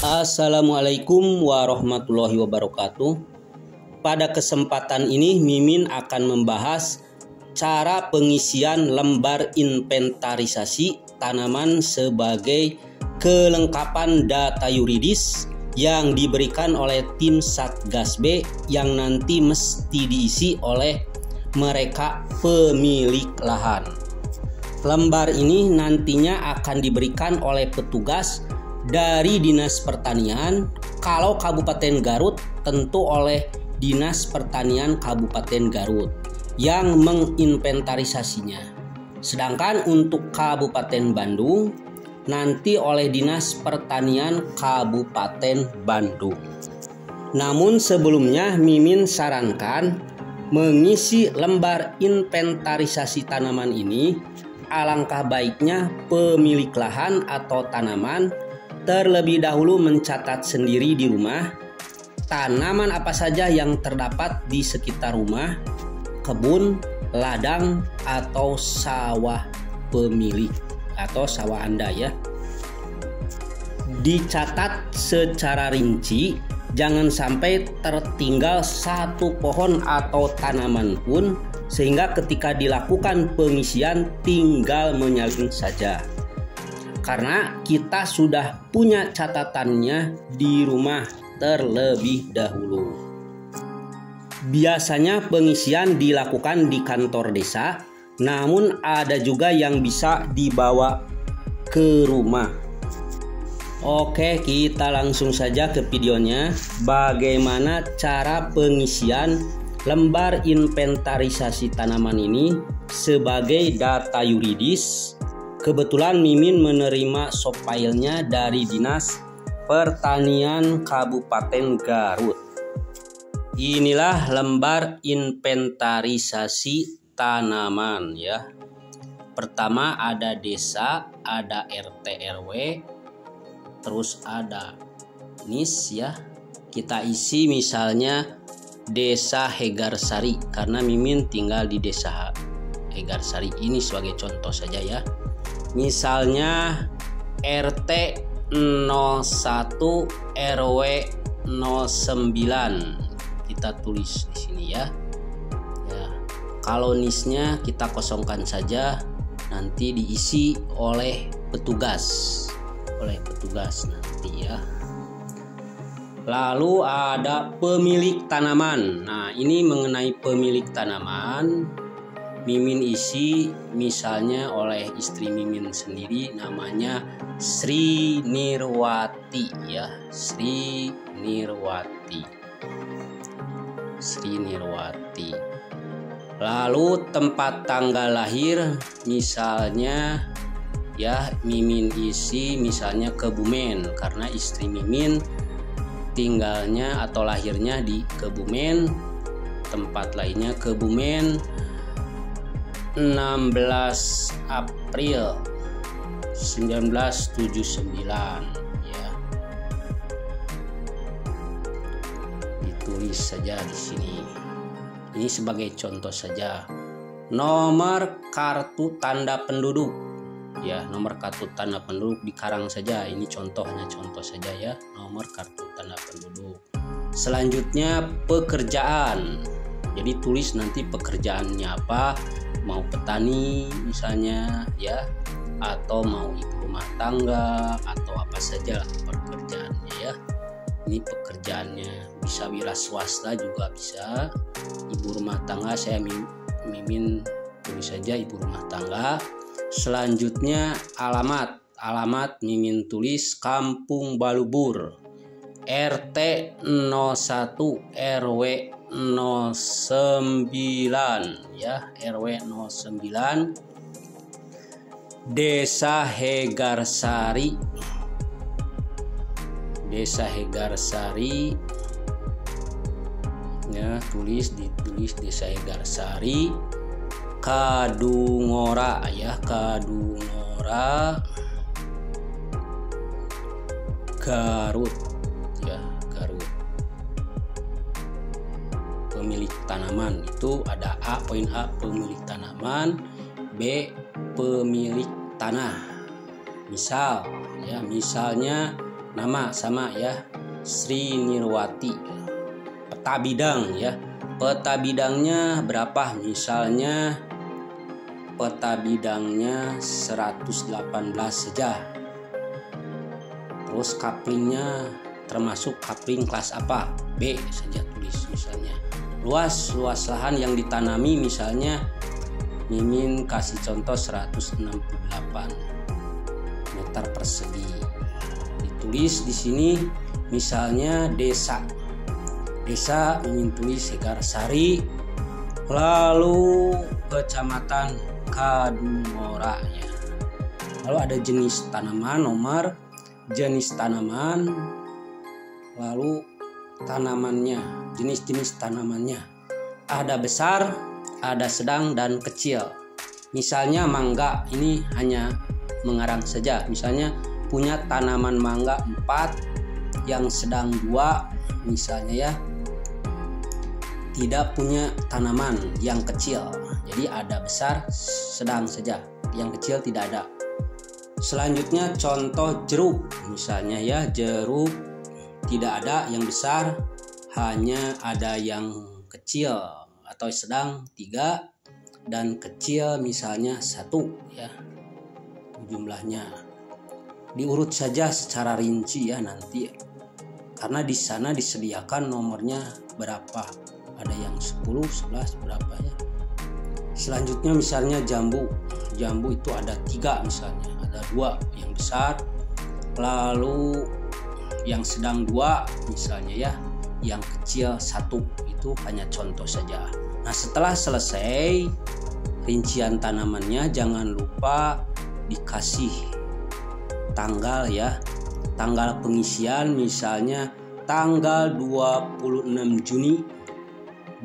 Assalamualaikum warahmatullahi wabarakatuh. Pada kesempatan ini Mimin akan membahas cara pengisian lembar inventarisasi tanaman sebagai kelengkapan data yuridis yang diberikan oleh tim Satgas B yang nanti mesti diisi oleh mereka pemilik lahan. Lembar ini nantinya akan diberikan oleh petugas dari Dinas Pertanian, kalau Kabupaten Garut tentu oleh Dinas Pertanian Kabupaten Garut yang menginventarisasinya. Sedangkan untuk Kabupaten Bandung nanti oleh Dinas Pertanian Kabupaten Bandung. Namun sebelumnya Mimin sarankan mengisi lembar inventarisasi tanaman ini, alangkah baiknya pemilik lahan atau tanaman terlebih dahulu mencatat sendiri di rumah tanaman apa saja yang terdapat di sekitar rumah, kebun, ladang, atau sawah pemilik atau sawah Anda ya. Dicatat secara rinci, jangan sampai tertinggal satu pohon atau tanaman pun, sehingga ketika dilakukan pengisian tinggal menyalin saja. Karena kita sudah punya catatannya di rumah terlebih dahulu. Biasanya pengisian dilakukan di kantor desa, namun ada juga yang bisa dibawa ke rumah. Oke, kita langsung saja ke videonya. Bagaimana cara pengisian lembar inventarisasi tanaman ini sebagai data yuridis. Kebetulan Mimin menerima softfile-nya dari Dinas Pertanian Kabupaten Garut. Inilah lembar inventarisasi tanaman ya. Pertama ada desa, ada RT RW, terus ada NIS ya. Kita isi misalnya Desa Hegarsari karena Mimin tinggal di Desa Hegarsari ini sebagai contoh saja ya. Misalnya RT 01 RW 09 kita tulis di sini ya. Kalau NIS-nya kita kosongkan saja, nanti diisi oleh petugas nanti ya. Lalu ada pemilik tanaman. Nah, ini mengenai pemilik tanaman Mimin isi misalnya oleh istri Mimin sendiri, namanya Sri Nirwati ya. Sri Nirwati. Lalu tempat tanggal lahir misalnya ya Mimin isi misalnya Kebumen karena istri Mimin tinggalnya atau lahirnya di Kebumen, tempat lainnya Kebumen 16 April 1979 ya. Ditulis saja di sini. Ini sebagai contoh saja. Nomor kartu tanda penduduk ya, nomor kartu tanda penduduk dikarang saja. Ini hanya contoh saja ya, nomor kartu tanda penduduk. Selanjutnya pekerjaan. Jadi tulis nanti pekerjaannya apa, mau petani misalnya ya, atau mau ibu rumah tangga atau apa saja pekerjaannya ya. Ini pekerjaannya bisa wira swasta juga bisa. Ibu rumah tangga saya Mimin tulis saja ibu rumah tangga. Selanjutnya alamat Mimin tulis Kampung Balubur RT 01 RW 09 ya, RW 09 Desa Hegarsari ya, ditulis Desa Hegarsari Kadungora ya, Kadungora Garut ya, Garut. Pemilik tanaman itu ada poin A pemilik tanaman, B pemilik tanah. Misal ya, misalnya Nama sama ya, Sri Nirwati. Peta bidang ya, peta bidangnya berapa? Misalnya peta bidangnya 118 saja. Terus kaplingnya termasuk kapling kelas apa? B saja tulis misalnya. Luas lahan yang ditanami misalnya Mimin kasih contoh 168 meter persegi. Ditulis di sini misalnya desa Mimin tulis Hegarsari, lalu kecamatan Kadungora ya. Lalu ada jenis tanaman, nomor jenis tanaman, lalu tanamannya, jenis-jenis tanamannya. Ada besar, ada sedang dan kecil. Misalnya mangga, ini hanya mengarang saja. Misalnya punya tanaman mangga 4, yang sedang 2 misalnya ya. Tidak punya tanaman yang kecil. Jadi ada besar, sedang saja. Yang kecil tidak ada. Selanjutnya contoh jeruk. Misalnya ya, jeruk tidak ada yang besar, hanya ada yang kecil atau sedang 3 dan kecil misalnya 1 ya. Jumlahnya diurut saja secara rinci ya nanti, karena di sana disediakan nomornya berapa, ada yang 10, 11 berapa ya. Selanjutnya misalnya jambu itu ada 3 misalnya, ada 2 yang besar, lalu yang sedang 2 misalnya ya, yang kecil 1. Itu hanya contoh saja. Nah, setelah selesai rincian tanamannya, jangan lupa dikasih tanggal ya. Tanggal pengisian misalnya tanggal 26 Juni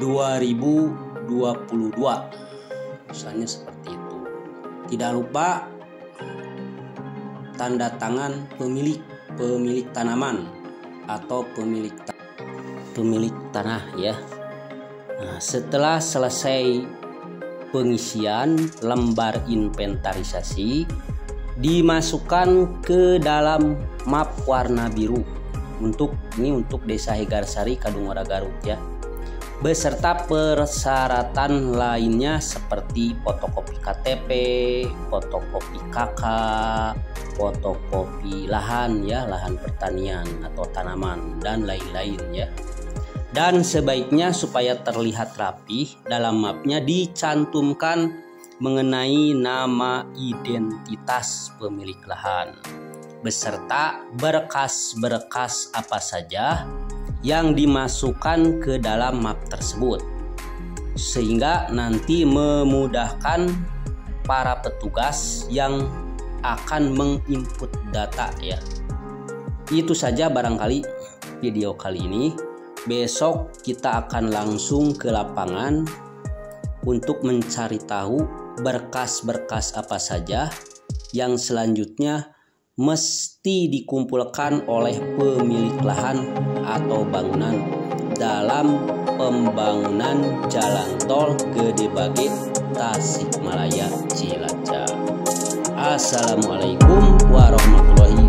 2022. Misalnya seperti itu. Tidak lupa tanda tangan pemilik tanaman atau pemilik tanah ya. Nah, setelah selesai pengisian lembar inventarisasi, dimasukkan ke dalam map warna biru untuk Desa Hegarsari Kadungora Garut ya, beserta persyaratan lainnya seperti fotokopi KTP, fotokopi KK, fotokopi lahan ya, lahan pertanian atau tanaman dan lain-lain ya. Dan sebaiknya supaya terlihat rapih, dalam mapnya dicantumkan mengenai nama identitas pemilik lahan beserta berkas-berkas apa saja yang dimasukkan ke dalam map tersebut, sehingga nanti memudahkan para petugas yang akan menginput data ya. Itu saja barangkali video kali ini. Besok kita akan langsung ke lapangan untuk mencari tahu berkas-berkas apa saja yang selanjutnya mesti dikumpulkan oleh pemilik lahan atau bangunan dalam pembangunan jalan tol Gede Bage Tasikmalaya Cilacap. Assalamualaikum warahmatullahi